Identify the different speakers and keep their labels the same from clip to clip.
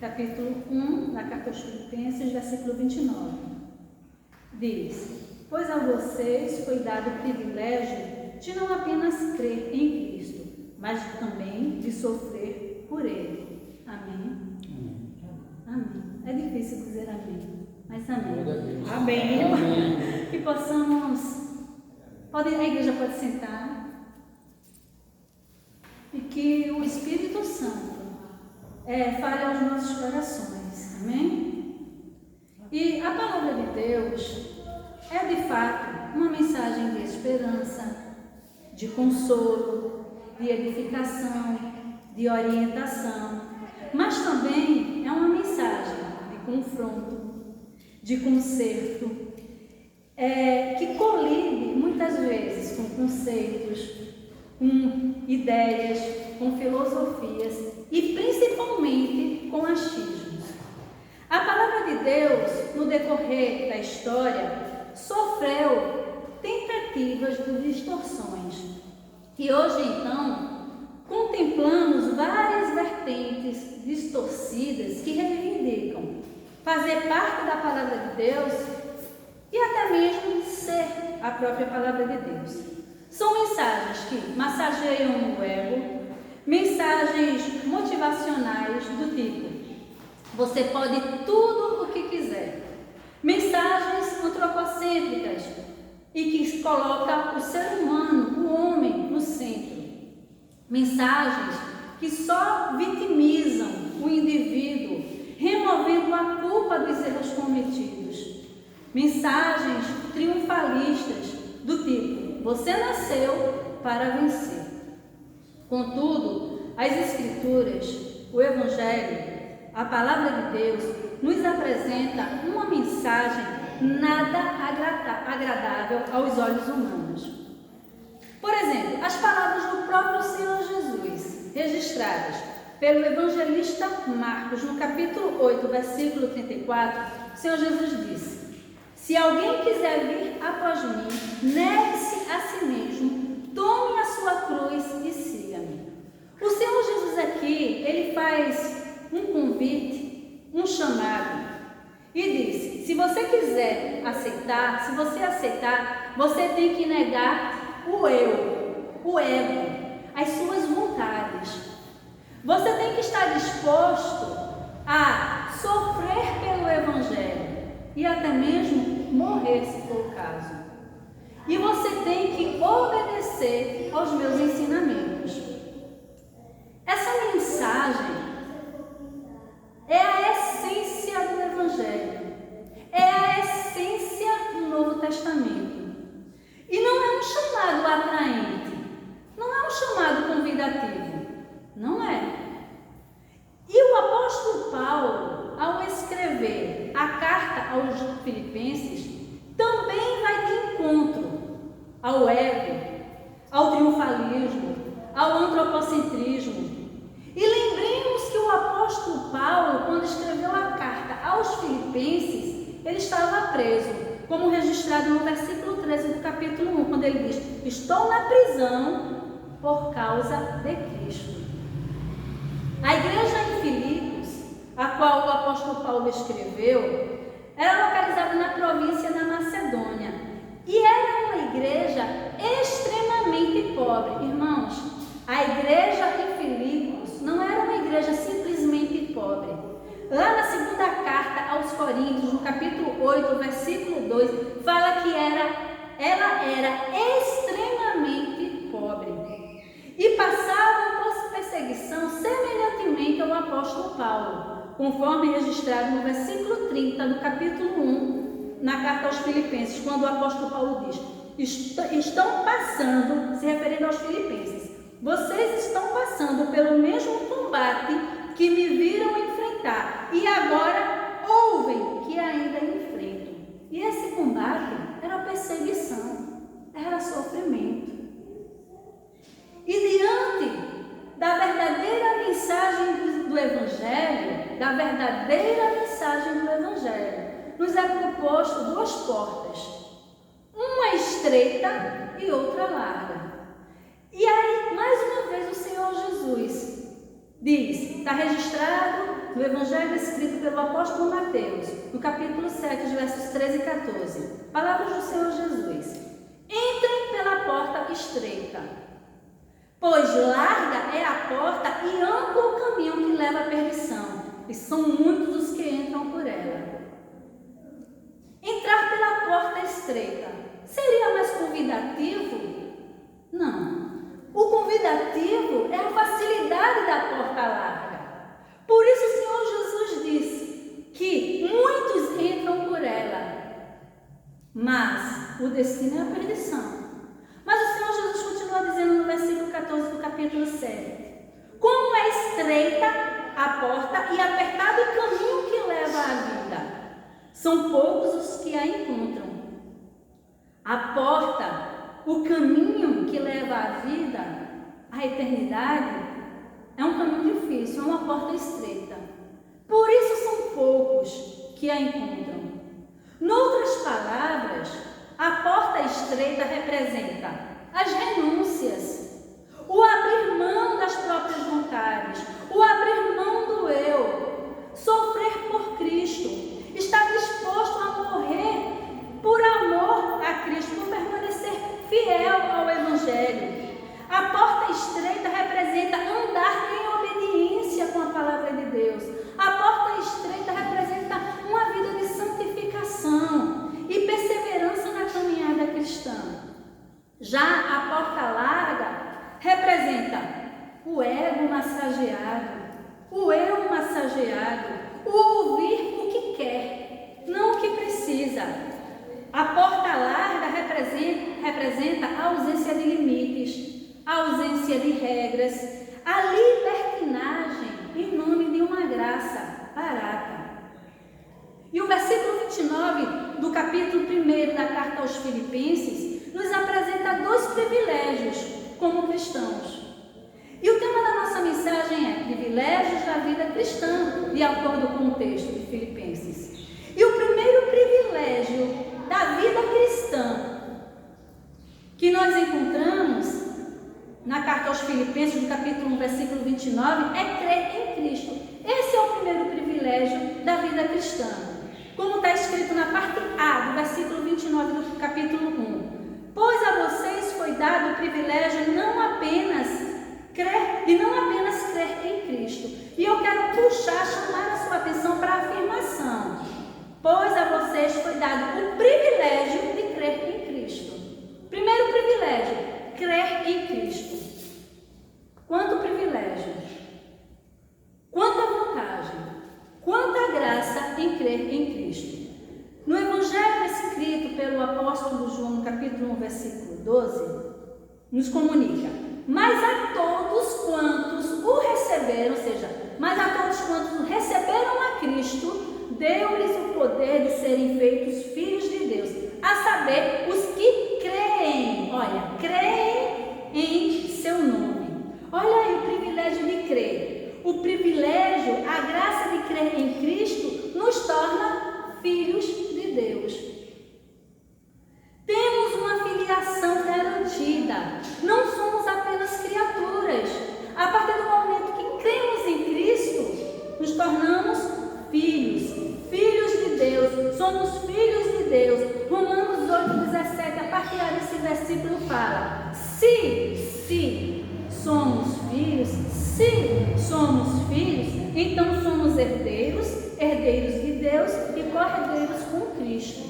Speaker 1: capítulo 1, da carta aos Filipenses, versículo 29. Diz: pois a vocês foi dado o privilégio de não apenas crer em Cristo, mas também de sofrer por Ele. Amém? Amém. É difícil dizer amém, mas amém.
Speaker 2: Amém.
Speaker 1: Amém. Que possamos... a igreja pode sentar. E que o Espírito Santo fale aos nossos corações. Amém? E a palavra de Deus é de fato uma mensagem de esperança, de consolo, de edificação, de orientação, mas também é uma mensagem de confronto, de conserto, que colide muitas vezes com conceitos, com ideias, com filosofias e principalmente com achismos. A palavra de Deus, no decorrer da história, sofreu tentativas de distorções. E hoje, então, contemplamos várias vertentes distorcidas que reivindicam fazer parte da palavra de Deus e até mesmo ser a própria palavra de Deus. São mensagens que massageiam o ego, mensagens motivacionais do tipo: você pode tudo o que quiser. Mensagens antropocêntricas e que colocam o ser humano, o homem, no centro. Mensagens que só vitimizam o indivíduo, removendo a culpa dos erros cometidos. Mensagens triunfalistas do tipo: você nasceu para vencer. Contudo, as Escrituras, o Evangelho, a Palavra de Deus, nos apresenta uma mensagem nada agradável aos olhos humanos. Por exemplo, as palavras do próprio Senhor Jesus, registradas pelo evangelista Marcos, no capítulo 8, versículo 34, o Senhor Jesus disse: se alguém quiser vir após mim, negue-se a si mesmo, tome a sua cruz e siga-me. O Senhor Jesus aqui, ele faz um convite, um chamado, e disse: se você quiser aceitar, se você aceitar, você tem que negar o eu, o ego, as suas vontades. Você tem que estar disposto a sofrer pelo Evangelho e até mesmo morrer, se for o caso. E você tem que obedecer aos meus ensinamentos. Essa mensagem é a essência do Evangelho, é a essência do Novo Testamento. E não é um chamado atraente, não é um chamado convidativo, não é. E o apóstolo Paulo, ao escrever a carta aos Filipenses, também vai de encontro ao ego, ao triunfalismo, ao antropocentrismo. E lembremos que o apóstolo Paulo, quando escreveu a carta aos Filipenses, ele estava preso, como registrado no versículo 13 do capítulo 1, quando ele diz: estou na prisão por causa de Cristo. A igreja em Filipos, a qual o apóstolo Paulo escreveu, era localizada na província da Macedônia e era uma igreja extremamente pobre. Irmãos, a igreja em Filipos não era uma igreja simplesmente pobre. Lá na segunda carta aos Coríntios, no capítulo 8, versículo 2, fala que ela era extremamente pobre e passavam por perseguição semelhantemente ao apóstolo Paulo, conforme registrado no versículo 30 do capítulo 1, na carta aos Filipenses, quando o apóstolo Paulo diz: estão passando, se referindo aos filipenses, vocês estão passando pelo mesmo combate que me viram enfrentar e agora ouvem que ainda enfrentam. E esse combate era perseguição, era sofrimento. E diante da verdadeira mensagem do Evangelho, nos é proposto duas portas, uma estreita e outra larga. E aí, mais uma vez, o Senhor Jesus Diz, está registrado no Evangelho escrito pelo apóstolo Mateus, no capítulo 7, versos 13 e 14. Palavras do Senhor Jesus. Entrem pela porta estreita, pois larga é a porta e amplo o caminho que leva à perdição, e são muitos os que entram por ela. Entrar pela porta estreita seria mais convidativo? Não. O convidativo é a facilidade da porta larga. Por isso o Senhor Jesus disse que muitos entram por ela, mas o destino é a perdição. Mas o Senhor Jesus continua dizendo no versículo 14 do capítulo 7: como é estreita a porta e apertado o caminho que leva à vida, são poucos os que a encontram. A porta, o caminho que leva à vida, à eternidade, é um caminho difícil, é uma porta estreita. Por isso são poucos que a encontram. Noutras palavras, a porta estreita representa as renúncias, o abrir mão das próprias vontades, o abrir mão do eu, sofrer por Cristo, estar disposto a morrer por amor a Cristo, por permanecer fiel ao Evangelho. A porta estreita representa andar em obediência com a palavra de Deus. A porta estreita representa uma vida de santificação e perseverança na caminhada cristã. Já a porta larga representa o ego massageado, o eu massageado, o ouvir o que quer, não o que precisa. A porta larga representa a ausência de limites, a ausência de regras, a libertinagem em nome de uma graça barata. E o versículo 29 do capítulo 1 da carta aos Filipenses nos apresenta dois privilégios como cristãos. E o tema da nossa mensagem é privilégios da vida cristã, de acordo com o texto de Filipenses. E o primeiro privilégio da vida cristã que nós encontramos na carta aos Filipenses, no capítulo 1, versículo 29, é crer em Cristo. Esse é o primeiro privilégio da vida cristã. Como está escrito na parte A do versículo 29 do capítulo 1. Pois a vocês foi dado o privilégio de não apenas crer em Cristo. E eu quero chamar a sua atenção para a afirmação. Pois a vocês foi dado o privilégio de crer em Cristo. Primeiro privilégio, crer em Cristo. Quanto privilégio, quanta vantagem, quanta graça em crer em Cristo. No Evangelho escrito pelo apóstolo João, no capítulo 1, versículo 12, nos comunica: mas a todos quantos o receberam, ou seja, mas a todos quantos receberam a Cristo, deu-lhes o poder de serem feitos filhos de Deus, a saber, os que creem, creem em seu nome. Olha aí o privilégio de crer. O privilégio, a graça de crer em Cristo nos torna filhos de Deus. Temos uma filiação garantida. Não somos apenas criaturas. A partir do momento que cremos em Cristo, nos tornamos filhos de Deus. Somos filhos de Deus. Romanos 8,17, a partir desse versículo fala: se somos filhos, então somos herdeiros de Deus e co-herdeiros com Cristo.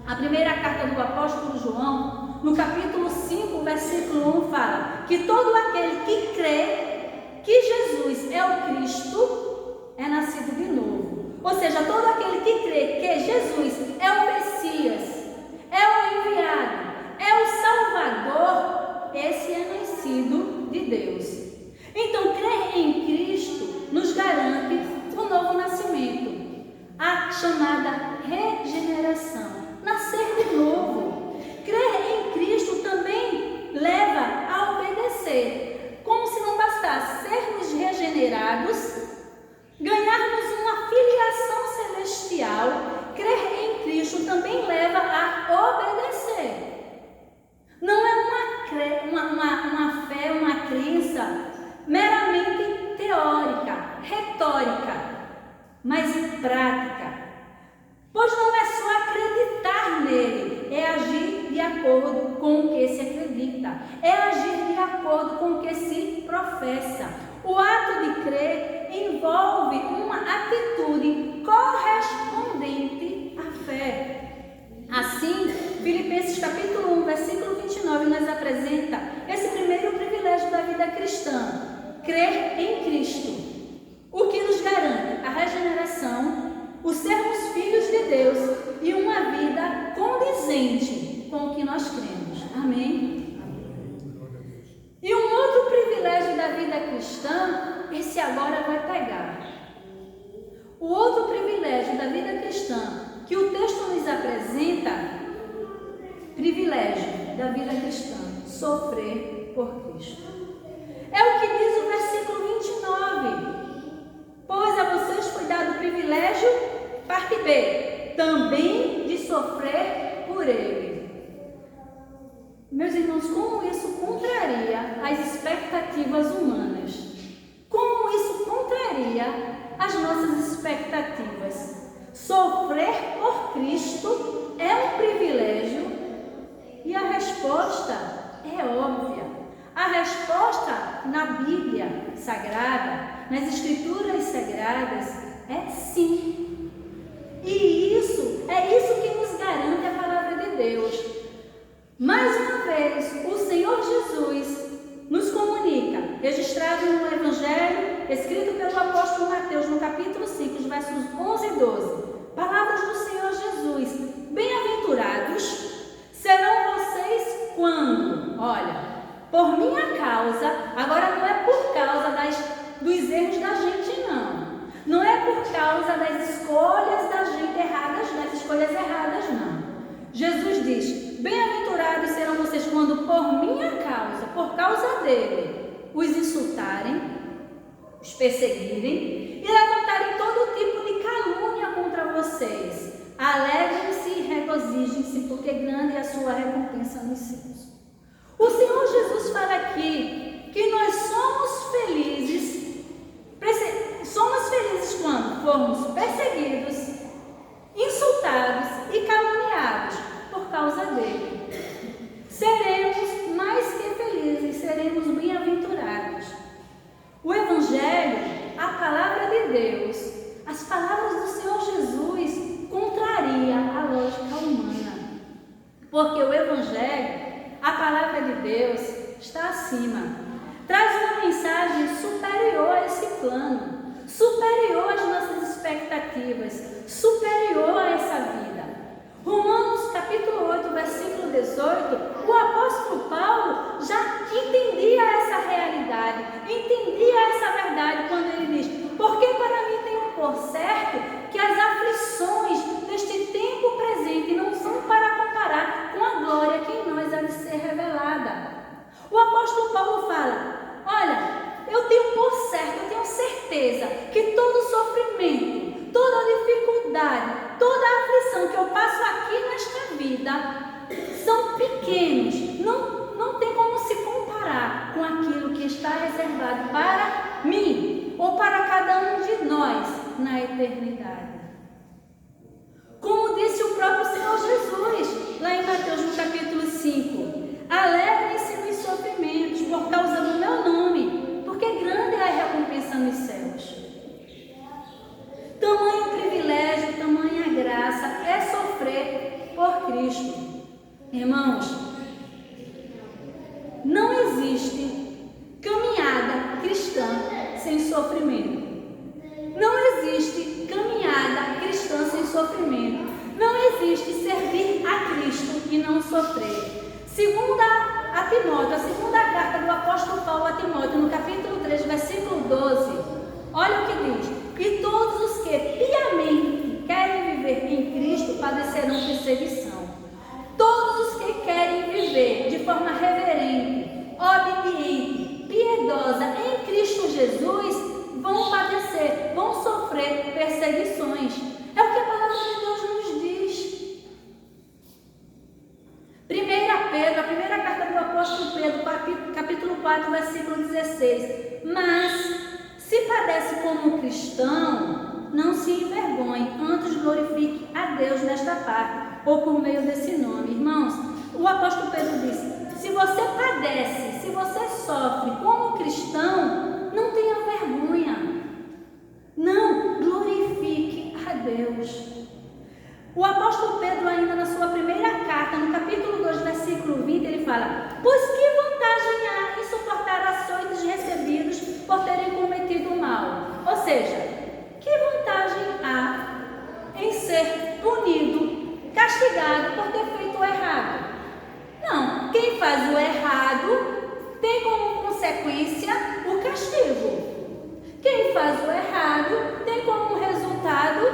Speaker 1: A primeira carta do apóstolo João, no capítulo 5, versículo 1, fala que todo aquele que crê que Jesus é o Cristo é nascido de novo. Ou seja, todo aquele que crê que Jesus é o Messias, é o enviado, é o Salvador, esse é nascido de Deus. Então, crer em Cristo nos garante o novo nascimento, a chamada regeneração, nascer de novo. Crer em Cristo também leva a obedecer, como se não bastasse sermos regenerados, ganharmos uma filiação celestial. Crer em Cristo também leva a obedecer. Não é uma fé, uma crença meramente teórica. mas prática. Pois não é só acreditar nele, é agir de acordo com o que se acredita, é agir de acordo com o que se professa. O ato de crer envolve uma atitude correspondente à fé. Assim, Filipenses capítulo 1, versículo 29, nos apresenta esse primeiro privilégio da vida cristã: crer em Cristo, o que nos garante a regeneração, o sermos filhos de Deus e uma vida condizente com o que nós cremos. Amém? E um outro privilégio da vida cristã, esse agora vai pegar. O outro privilégio da vida cristã que o texto nos apresenta, privilégio da vida cristã, sofrer por Cristo. É o que diz o versículo 29. Pois a vocês foi dado o privilégio, parte B, também de sofrer por Ele. Meus irmãos, como isso contraria as expectativas humanas? Como isso contraria as nossas expectativas? Sofrer por Cristo é um privilégio e a resposta é óbvia. A resposta na Bíblia Sagrada, nas Escrituras Sagradas, é sim. E isso que nos garante a palavra de Deus. Mais uma vez, o Senhor Jesus nos comunica, registrado no Evangelho, escrito pelo apóstolo Mateus, no capítulo 5, os versos 11 e 12. Palavras do Senhor Jesus: bem-aventurados serão vocês quando, olha, por minha causa, agora não é por causa dos erros da gente, não. Não é por causa das escolhas da gente erradas, das escolhas erradas, não. Jesus diz: bem-aventurados serão vocês quando por minha causa, por causa dele, os insultarem, os perseguirem e levantarem todo tipo de calúnia contra vocês. Alegrem-se e regozijem-se, porque grande é a sua recompensa nos céus. O Senhor Jesus fala aqui que nós somos felizes quando formos perseguidos, insultados e caluniados por causa dele. Seremos mais que felizes, seremos bem-aventurados. O Evangelho, a palavra de Deus, as palavras do Senhor Jesus contraria a lógica humana. Porque o Evangelho, a palavra de Deus, está acima. Traz uma mensagem superior a esse plano, superior às nossas expectativas, superior a essa vida. Romanos capítulo 8, versículo 18, o apóstolo Paulo já entendia essa realidade, entendia essa verdade quando ele diz: porque para mim tenho por certo que as aflições deste tempo presente não são para comparar com a glória que em nós há de ser revelada. O apóstolo Paulo fala: olha, eu tenho por certo, eu tenho certeza que todo sofrimento, toda dificuldade, toda aflição que eu passo aqui nesta vida são pequenos, não tem como se comparar com aquilo que está reservado para mim ou para cada um de nós na eternidade. Como disse o próprio Senhor Jesus, lá em Mateus no capítulo 5, alegrem-se nos sofrimentos por causa do meu nome, porque grande é a recompensa nos céus. Tamanho privilégio, tamanha graça é sofrer por Cristo. Irmãos, não existe caminhada cristã sem sofrimento. Não existe caminhada cristã sem sofrimento. Não existe servir a Cristo e não sofrer. Segunda a Timóteo, a segunda carta do apóstolo Paulo a Timóteo, no capítulo 3, versículo 12, olha o que diz: e todos os que piamente querem viver em Cristo padecerão perseguição. Todos os que querem viver de forma reverente, obediente, piedosa em Cristo Jesus vão padecer, vão sofrer perseguições. É o que a palavra de Deus nos diz. 1 Pedro, a primeira carta do apóstolo Pedro, capítulo 4, versículo 16. modéstia à parte, ou por meio desse nome. Irmãos, o apóstolo Pedro disse: se você padece, se você sofre como cristão, não tenha vergonha. Não, glorifique a Deus. O apóstolo Pedro, ainda na sua primeira carta, no capítulo 2, versículo 20, ele fala: pois que vantagem há em suportar açoites recebidos por terem cometido o mal? Ou seja, que vantagem há em ser punido, castigado por ter feito o errado? Não, quem faz o errado tem como consequência o castigo. Quem faz o errado tem como resultado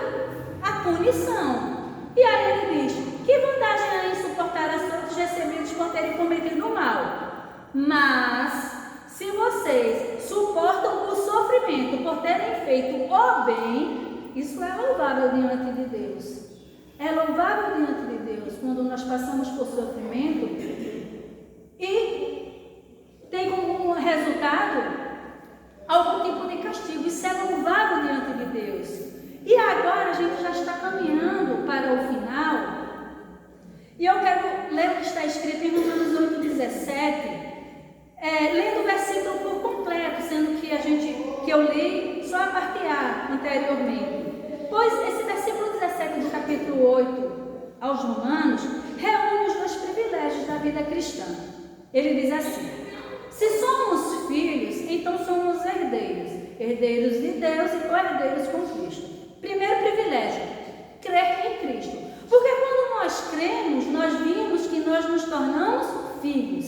Speaker 1: a punição. E aí ele diz: que vantagem há em suportar açoites recebidos por terem cometido o mal? Mas, se vocês suportam o sofrimento por terem feito o bem, isso é louvável diante de Deus. É louvável diante de Deus quando nós passamos por sofrimento e tem como resultado algum tipo de castigo. Isso é louvável diante de Deus. E agora a gente já está caminhando para o final. E eu quero ler o que está escrito em Romanos 8,17, lendo o versículo por completo, sendo que eu li só a parte A anteriormente. Pois esse versículo 17 do capítulo 8 aos Romanos reúne os dois privilégios da vida cristã. Ele diz assim: se somos filhos, então somos herdeiros, herdeiros de Deus e co-herdeiros com Cristo. Primeiro privilégio, crer em Cristo. Porque quando nós cremos, nós vimos que nós nos tornamos filhos.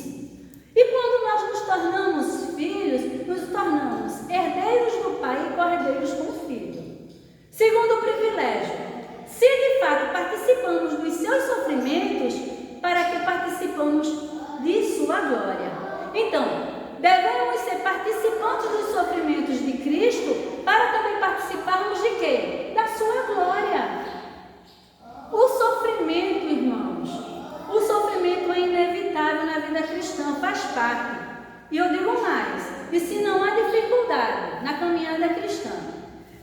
Speaker 1: E quando nós nos tornamos filhos, nos tornamos herdeiros do Pai e co-herdeiros com o Filho. Segundo privilégio, se de fato participamos dos seus sofrimentos, para que participamos de sua glória. Então, devemos ser participantes dos sofrimentos de Cristo para também participarmos de quê? Da sua glória. O sofrimento, irmãos, o sofrimento é inevitável na vida cristã, faz parte. E eu digo mais: e se não há dificuldade na caminhada cristã,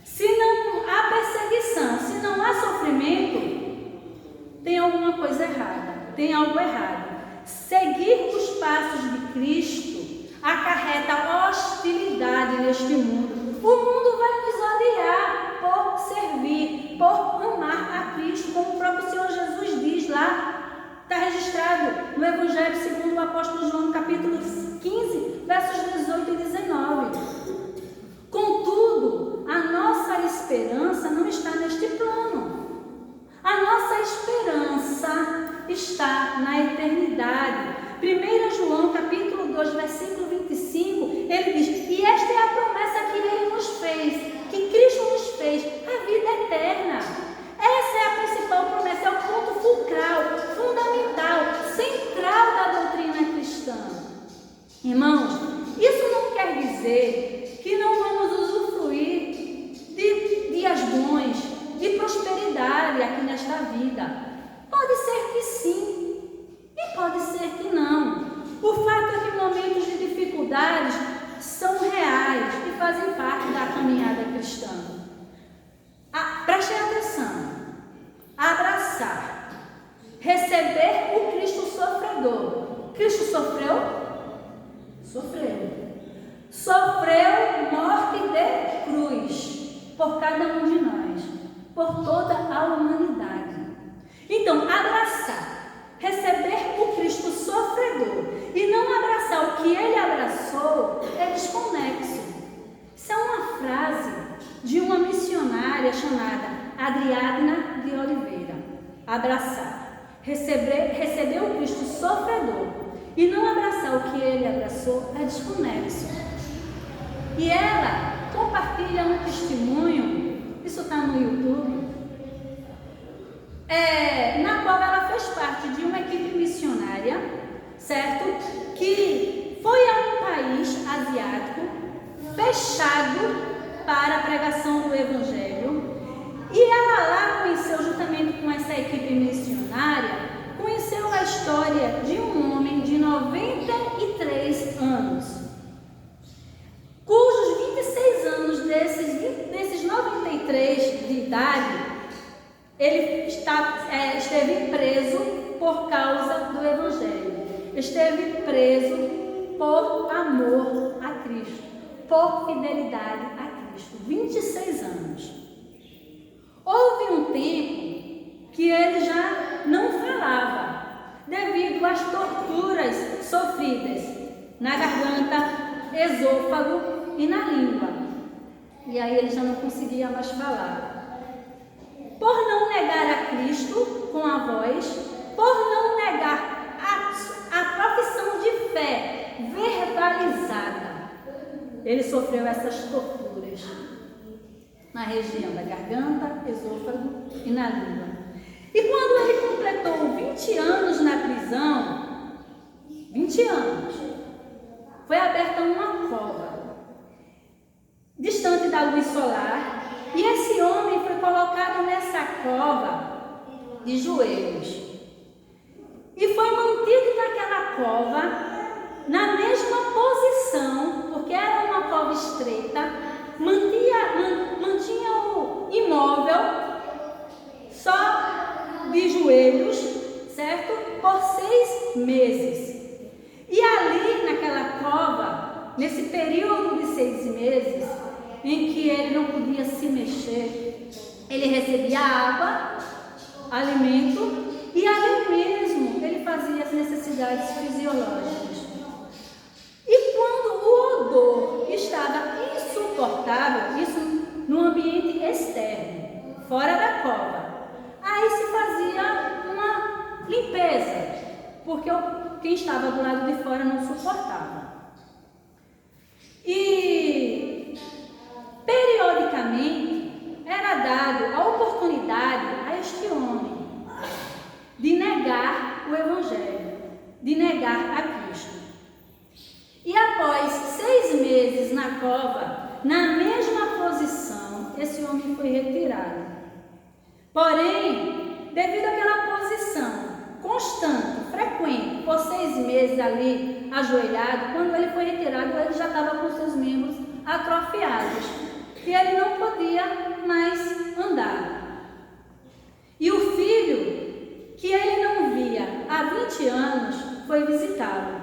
Speaker 1: se não há perseguição, se não há sofrimento, tem alguma coisa errada, tem algo errado. Seguir os passos de Cristo acarreta hostilidade neste mundo. O mundo vai nos odiar por servir, por amar a Cristo, como o próprio Senhor Jesus diz lá, está registrado no Evangelho segundo o apóstolo João, capítulo 15, versos 18 e 19. Contudo, a nossa esperança não está neste plano. A nossa esperança está na eternidade. 1 João, capítulo 2, versículo 25, ele diz: e esta é a promessa que ele nos fez, que Cristo nos fez, a vida eterna. Essa é a principal promessa, é o ponto fulcral, fundamental, central da doutrina cristã. Irmãos, isso não quer dizer que não vamos usufruir de dias bons, de prosperidade aqui nesta vida. Pode ser que sim, e pode ser que não. O fato é que momentos de dificuldades são reais e fazem parte da caminhada cristã. Prestem atenção. Abraçar. Receber o Cristo sofredor. Cristo sofreu? Sofreu. Sofreu morte de cruz por cada um de nós, por toda a humanidade. Então, abraçar, receber o Cristo sofredor e não abraçar o que ele abraçou é desconexo. Isso é uma frase de uma missionária chamada Adriana de Oliveira. Abraçar, receber o Cristo sofredor e não abraçar o que ele abraçou é desconexo. E ela compartilha um testemunho, isso está no YouTube, na qual ela fez parte de uma equipe missionária, certo? Que foi a um país asiático fechado para a pregação do Evangelho. E ela lá conheceu, juntamente com essa equipe missionária, conheceu a história de um homem de 93 anos, cujos 26 anos desses 93 de idade ele esteve preso por causa do Evangelho. Esteve preso por amor a Cristo, por fidelidade a Cristo. 26 anos. Houve um tempo que ele já não falava, devido às torturas sofridas na garganta, esôfago e na língua. E aí ele já não conseguia mais falar. Por não negar a Cristo com a voz, por não negar a profissão de fé verbalizada, ele sofreu essas torturas na região da garganta, esôfago e na língua. E quando ele completou 20 anos na prisão, 20 anos, foi aberta uma cova distante da luz solar, e esse homem foi colocado nessa cova de joelhos e foi mantido naquela cova na mesma posição, porque era uma cova estreita, mantinha-o imóvel, só de joelhos, certo? Por 6 meses. E ali naquela cova, nesse período de 6 meses, em que ele não podia se mexer, ele recebia água, alimento, e ali mesmo ele fazia as necessidades fisiológicas. E quando o odor estava insuportável, isso no ambiente externo, fora da cova, aí se fazia uma limpeza, porque quem estava do lado de fora não suportava. E periodicamente era dado a oportunidade a este homem de negar o Evangelho, de negar a Cristo. E após 6 meses na cova, na mesma posição, esse homem foi retirado. Porém, devido àquela posição constante, frequente, por 6 meses ali ajoelhado, quando ele foi retirado, ele já estava com seus membros atrofiados e ele não podia mais andar. E o filho, que ele não via há 20 anos, foi visitá-lo.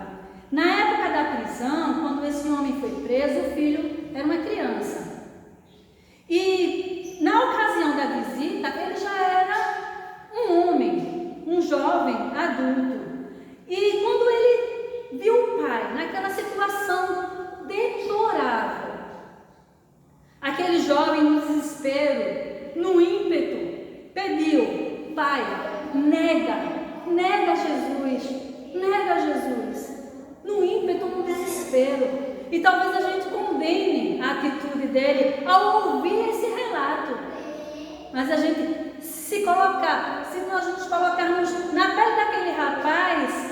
Speaker 1: Na época da prisão, quando esse homem foi preso, o filho era uma criança. E na ocasião da visita, ele já era um homem, um jovem adulto. E quando ele viu o pai naquela situação deplorável, aquele jovem no desespero, no ímpeto, pediu: pai, nega Jesus, no ímpeto, no desespero. E talvez a gente condene a atitude dele ao ouvir esse relato, mas a gente se nós nos colocarmos na pele daquele rapaz,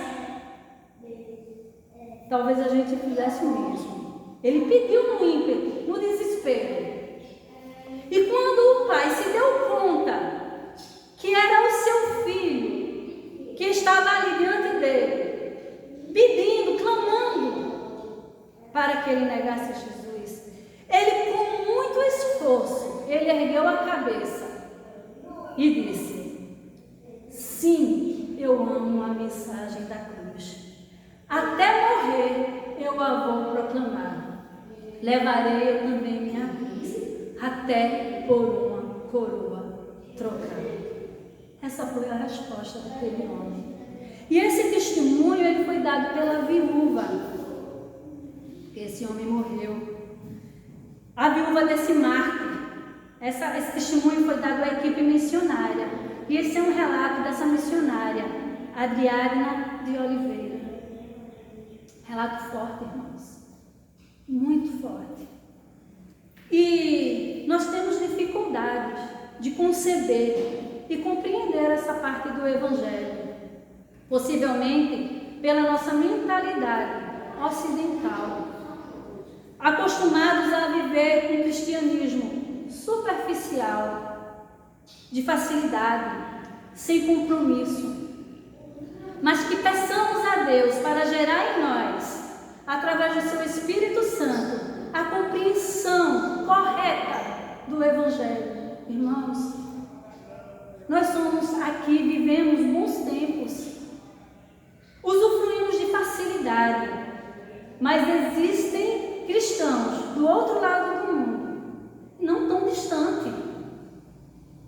Speaker 1: talvez a gente fizesse o mesmo. Ele pediu no ímpeto, no desespero. E quando o pai se deu conta que era o seu filho que estava ali diante dele, pedindo, clamando para que ele negasse a Jesus, ele, com muito esforço, ele ergueu a cabeça e disse: sim, eu amo a mensagem da cruz. Até morrer eu a vou proclamar. Levarei eu também minha cruz, até por uma coroa trocada. Essa foi a resposta daquele homem. E esse testemunho ele foi dado pela viúva. Esse homem morreu. A viúva desse mártir. Esse testemunho foi dado à equipe missionária. E esse é um relato dessa missionária, Adriana de Oliveira. Relato forte, irmãos. Muito forte. E nós temos dificuldades de conceber e compreender essa parte do Evangelho. Possivelmente pela nossa mentalidade ocidental. Acostumados a viver um cristianismo superficial, de facilidade, sem compromisso. Mas que peçamos a Deus para gerar em nós, através do seu Espírito Santo, a compreensão correta do Evangelho. Irmãos, Nós somos aqui, vivemos bons tempos, usufruímos de facilidade, mas existem cristãos do outro lado do mundo, não tão distante,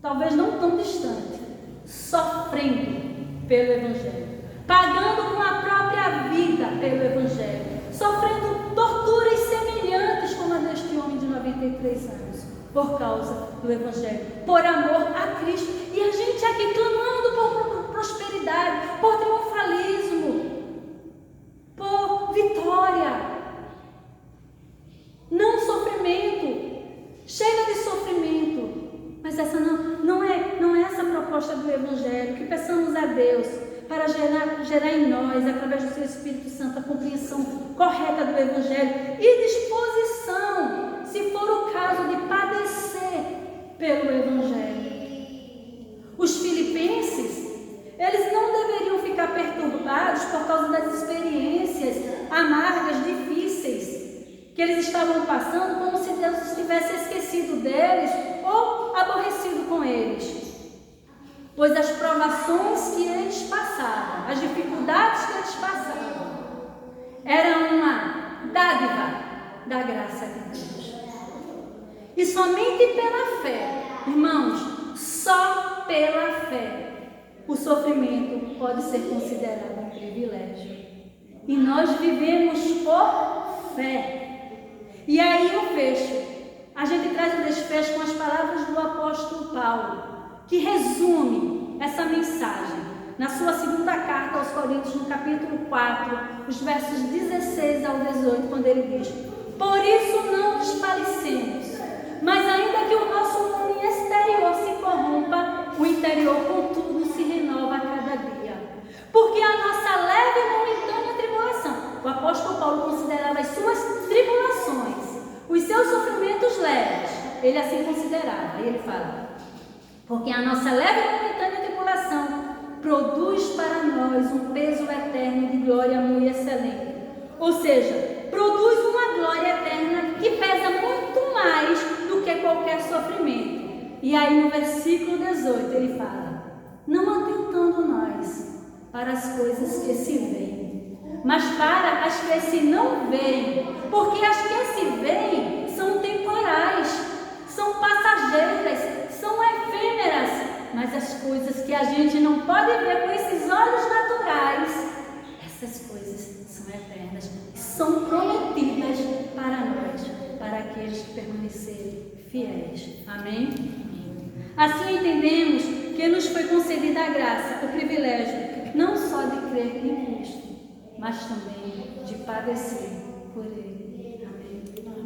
Speaker 1: talvez não tão distante, sofrendo pelo Evangelho, pagando com a própria vida pelo Evangelho, sofrendo torturas semelhantes como a deste homem de 93 anos, por causa do Evangelho, por amor a Cristo. E a gente aqui clamando por prosperidade, por triunfalismo, por vitória. Não sofrimento. Chega de sofrimento. Mas essa não é essa a proposta do Evangelho. Que peçamos a Deus para gerar em nós, através do seu Espírito Santo, a compreensão correta do Evangelho e disposição, se for o caso, de padecer pelo Evangelho. Os filipenses, eles não deveriam ficar perturbados por causa das experiências amargas, difíceis que eles estavam passando, como se Deus estivesse esquecido deles ou aborrecido com eles. Pois as provações que eles passavam, as dificuldades que eles passavam, eram uma dádiva da graça de Deus. E somente pela fé, irmãos, só pela fé, o sofrimento pode ser considerado um privilégio. E nós vivemos por fé. E aí eu fecho. A gente traz o desfecho com as palavras do apóstolo Paulo, que resume essa mensagem na sua segunda carta aos Coríntios, no capítulo 4, os versos 16 ao 18, quando ele diz: por isso não desfalecemos, mas ainda que o nosso homem exterior se corrompa, o interior, contudo, se renova a cada dia. Porque a nossa leve e momentânea tribulação, o apóstolo Paulo considerava as suas tribulações, os seus sofrimentos leves, ele assim considerava, e ele fala: porque a nossa leve e momentânea tribulação produz para nós um peso eterno de glória muito excelente. Ou seja, produz uma glória eterna que pesa muito mais do que qualquer sofrimento. E aí no versículo 18 ele fala: não atentando nós para as coisas que se veem, mas para as que se não veem, porque as que se veem são temporais, são passageiras, são efêmeras, mas as coisas que a gente não pode ver com esses olhos naturais, essas coisas são eternas, são prometidas para nós, para aqueles que permanecerem fiéis. Amém? Assim entendemos que nos foi concedida a graça, o privilégio, não só de crer em Cristo, mas também de padecer por Ele.